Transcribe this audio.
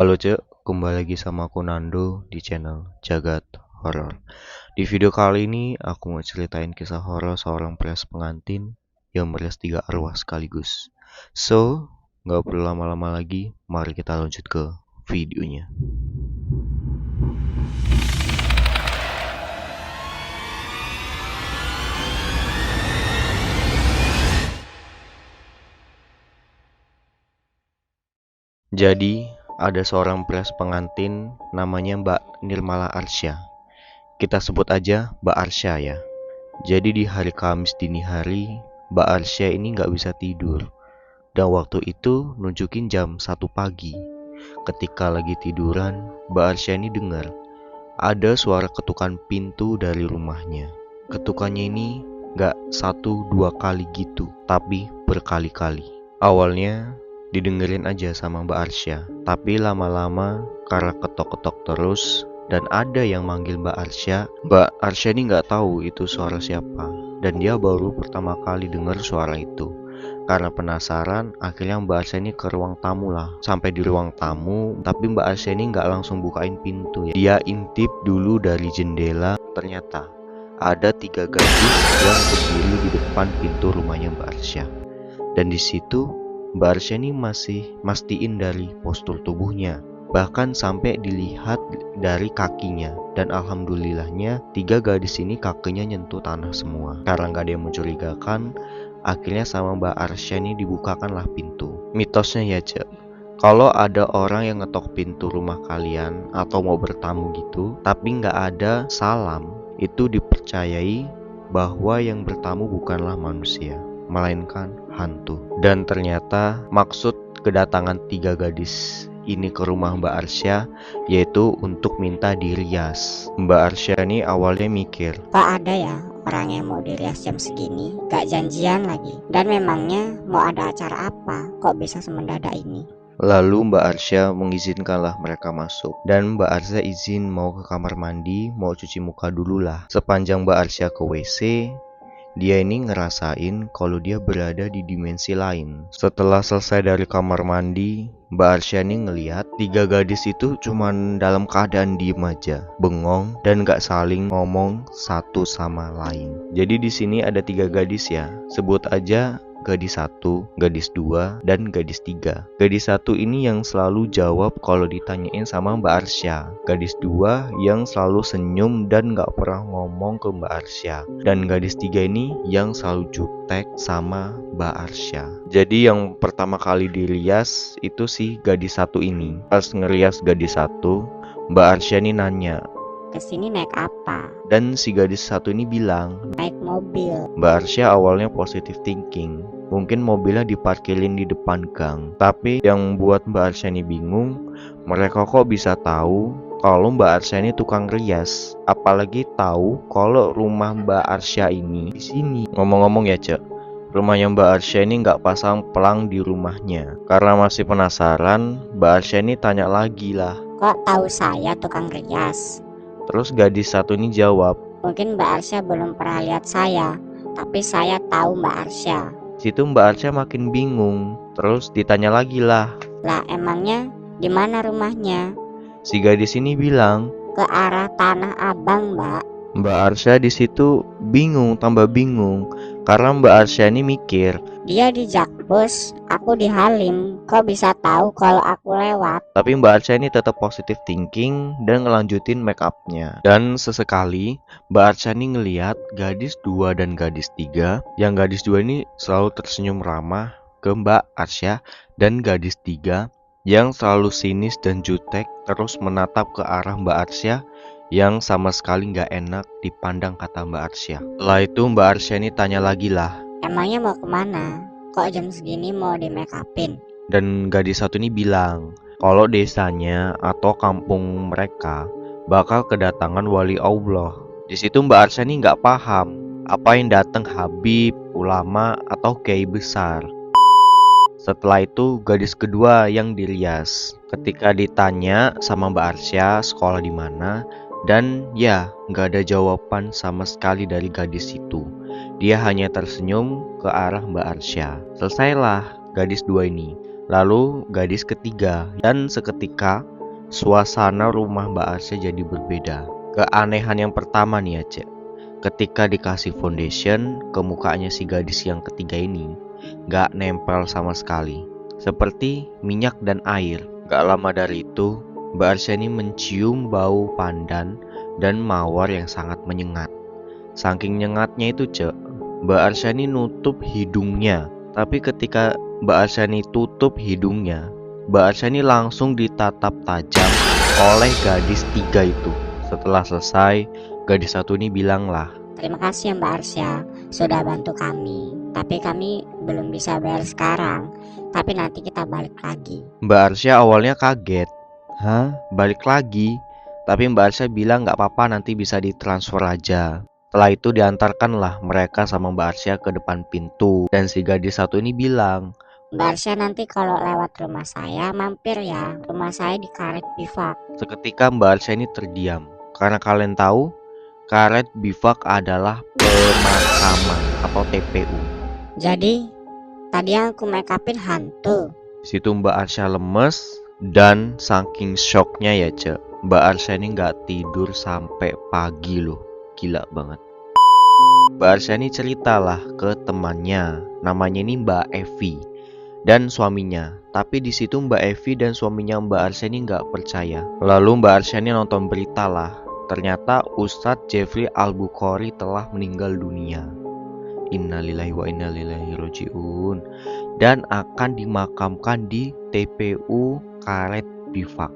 Halo Cek, kembali lagi sama aku Nando di channel Jagat Horor. Di video kali ini aku mau ceritain kisah horor seorang pria pengantin yang merias 3 arwah sekaligus. So, nggak perlu lama-lama lagi, mari kita lanjut ke videonya. Jadi, ada seorang pria pengantin namanya Mbak Nirmala Arsya. Kita sebut aja Mbak Arsya ya. Jadi di hari Kamis dini hari, Mbak Arsya ini nggak bisa tidur. Dan waktu itu nunjukin jam 1 pagi. Ketika lagi tiduran, Mbak Arsya ini dengar ada suara ketukan pintu dari rumahnya. Ketukannya ini nggak 1-2 kali gitu, tapi berkali-kali. Awalnya didengerin aja sama Mbak Arsya, tapi lama-lama karena ketok-ketok terus dan ada yang manggil Mbak Arsya ini nggak tahu itu suara siapa, dan dia baru pertama kali dengar suara itu. Karena penasaran, akhirnya Mbak Arsya ini ke ruang tamu lah. Sampai di ruang tamu, tapi Mbak Arsya ini nggak langsung bukain pintu ya. Dia intip dulu dari jendela. Ternyata ada 3 gadis yang berdiri di depan pintu rumahnya Mbak Arsya. Dan di situ Mbak Arsya ini masih mastiin dari postur tubuhnya, bahkan sampai dilihat dari kakinya. Dan alhamdulillahnya 3 gadis ini kakinya nyentuh tanah semua. Karena nggak ada yang mencurigakan, akhirnya sama Mbak Arsya ini dibukakanlah pintu. Mitosnya ya Cek, kalau ada orang yang ngetok pintu rumah kalian atau mau bertamu gitu, tapi nggak ada salam, itu dipercayai bahwa yang bertamu bukanlah manusia, melainkan hantu. Dan ternyata maksud kedatangan 3 gadis ini ke rumah Mbak Arsya yaitu untuk minta dirias. Mbak Arsya ini awalnya mikir, kok ada ya orang yang mau dirias jam segini, gak janjian lagi, dan memangnya mau ada acara apa, kok bisa semendadak ini. lalu Mbak Arsya mengizinkanlah mereka masuk. Dan Mbak Arsya izin mau ke kamar mandi, mau cuci muka dulu lah. Sepanjang Mbak Arsya ke WC, dia ini ngerasain kalau dia berada di dimensi lain. Setelah selesai dari kamar mandi, Mbak Arsya ini ngelihat 3 gadis itu cuman dalam keadaan diem aja, bengong dan gak saling ngomong satu sama lain. Jadi di sini ada 3 gadis ya. Sebut aja gadis 1, gadis 2, dan gadis 3. Gadis 1 ini yang selalu jawab kalau ditanyain sama Mbak Arsya. Gadis 2 yang selalu senyum dan gak pernah ngomong ke Mbak Arsya. Dan gadis 3 ini yang selalu jutek sama Mbak Arsya. Jadi yang pertama kali dirias itu si gadis 1 ini. Pas ngerias gadis 1, Mbak Arsya ini nanya, Kesini naik apa? dan si gadis 1 ini bilang, Naik mobil. Mbak Arsya awalnya positive thinking, mungkin mobilnya diparkirin di depan gang. Tapi yang buat Mbak Arsya ini bingung, mereka kok bisa tahu kalau Mbak Arsya ini tukang rias, apalagi tahu kalau rumah Mbak Arsya ini di sini. Ngomong-ngomong ya Cek, rumahnya Mbak Arsya ini nggak pasang pelang di rumahnya. Karena masih penasaran, Mbak Arsya ini tanya lagi lah. Kok tahu saya tukang rias? Terus gadis 1 ini jawab, Mungkin Mbak Arsya belum pernah lihat saya, tapi saya tahu Mbak Arsya. situ Mbak Arsya makin bingung. Terus ditanya lagi lah. Lah emangnya di mana rumahnya? Si gadis ini bilang, Ke arah Tanah Abang, Mbak. Mbak Arsya di situ bingung, tambah bingung. Karena Mbak Arsya ini mikir, Dia di Jakpus, aku di Halim. Kok bisa tahu kalau aku lewat? tapi Mbak Arsya ini tetap positive thinking dan ngelanjutin make upnya. Dan sesekali Mbak Arsya ini ngelihat gadis 2 dan gadis 3. Yang gadis 2 ini selalu tersenyum ramah ke Mbak Arsya, dan gadis 3 yang selalu sinis dan jutek terus menatap ke arah Mbak Arsya yang sama sekali nggak enak dipandang, kata Mbak Arsya. Setelah itu Mbak Arsya ini tanya lagi lah. Emangnya mau kemana? Kok jam segini mau di make upin? Dan gadis 1 ini bilang kalau desanya atau kampung mereka bakal kedatangan wali Allah. Di situ Mbak Arsya ini nggak paham apa yang datang, habib, ulama, atau kiai besar. Setelah itu gadis kedua yang dirias. Ketika ditanya sama Mbak Arsya sekolah di mana, dan ya nggak ada jawaban sama sekali dari gadis itu. Dia hanya tersenyum ke arah Mbak Arsya. Selesailah gadis 2 ini. lalu gadis ketiga. Dan seketika suasana rumah Mbak Arsya jadi berbeda. Keanehan yang pertama nih ya Cek, ketika dikasih foundation ke mukanya si gadis yang ketiga ini gak nempel sama sekali, seperti minyak dan air. Gak lama dari itu Mbak Arsya ini mencium bau pandan dan mawar yang sangat menyengat. Saking nyengatnya itu Cek, Mbak Arsya ini nutup hidungnya. Tapi ketika Mbak Arsya ini tutup hidungnya, Mbak Arsya ini langsung ditatap tajam oleh gadis tiga itu. Setelah selesai, gadis satu ini bilang lah, "Terima kasih ya Mbak Arsya, sudah bantu kami. Tapi kami belum bisa bayar sekarang. Tapi nanti kita balik lagi." Mbak Arsya awalnya kaget. Hah? Balik lagi? Tapi Mbak Arsya bilang gak apa-apa, nanti bisa ditransfer aja. Setelah itu diantarkanlah mereka sama Mbak Arsya ke depan pintu. Dan si gadis satu ini bilang, "Mbak Arsya nanti kalau lewat rumah saya mampir ya. Rumah saya di Karet Bifak." Seketika Mbak Arsya ini terdiam. Karena kalian tahu, Karet Bifak adalah pemakaman atau TPU. "Jadi tadi aku make upin hantu." Situ Mbak Arsya lemes dan saking shocknya ya Cek, Mbak Arsya ini gak tidur sampai pagi loh. Gila banget. Mbak Arsya ini ceritalah ke temannya, namanya ini Mbak Evi dan suaminya. Tapi di situ Mbak Evi dan suaminya Mbak Arsya ini nggak percaya. Lalu Mbak Arsya ini nonton berita lah. Ternyata Ustadz Jeffrey Al-Bukhari telah meninggal dunia. Innalillahi wa inna ilaihi rajiun. Dan akan dimakamkan di TPU Karet Bifak.